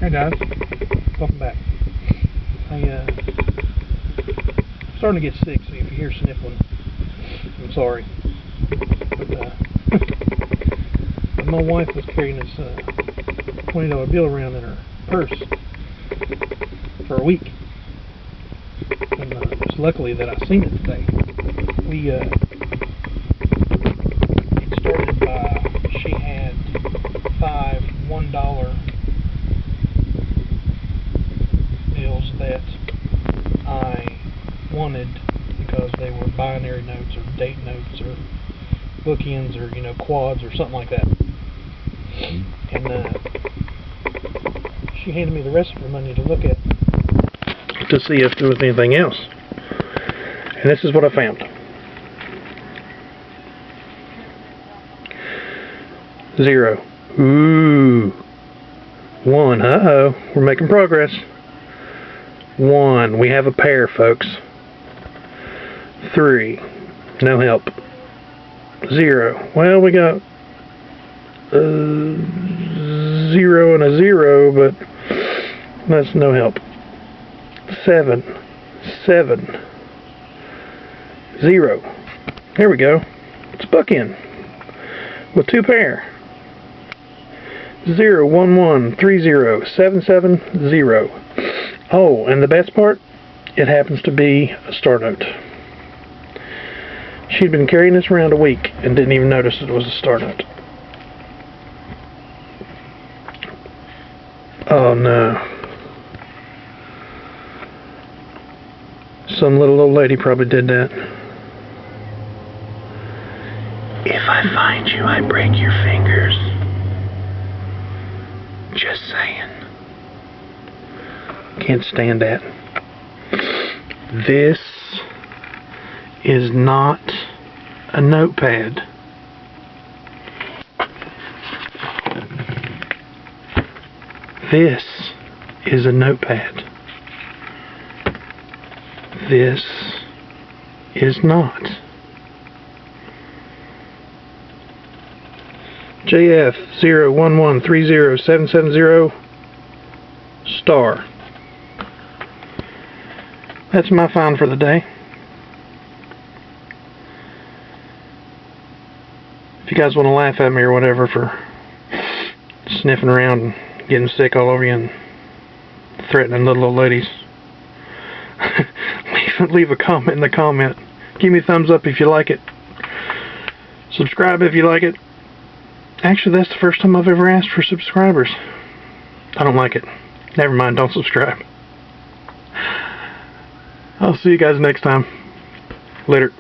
Hey guys, welcome back. I'm starting to get sick, so if you hear sniffling, I'm sorry. But my wife was carrying this $20 bill around in her purse for a week, and it's luckily that I seen it today. It started by, she had 5 $1 bills that I wanted because they were binary notes or date notes or bookends or quads or something like that. And she handed me the rest of her money to look at to see if there was anything else. And this is what I found. 0. Ooh. 1. Uh-oh. We're making progress. 1. We have a pair, folks. 3. No help. 0. Well, we got 0 and a 0, but that's no help. 7. 7. 0. There we go. It's a bookend with 2 pair. 0 1 1 3 0 7 7 0. Oh, and the best part, it happens to be a star note. She'd been carrying this around a week and didn't even notice it was a star note. Oh no. Some little old lady probably did that. If I find you, I break your fingers. Just saying. Can't stand that. This is not a notepad. This is a notepad. This is not. JF 0 1 1 3 0 7 7 0 star. That's my find for the day. If you guys want to laugh at me or whatever for sniffing around and getting sick all over you and threatening little old ladies, leave a comment in the comment. Give me a thumbs up if you like it. Subscribe if you like it. Actually, that's the first time I've ever asked for subscribers. I don't like it. Never mind, don't subscribe. I'll see you guys next time. Later.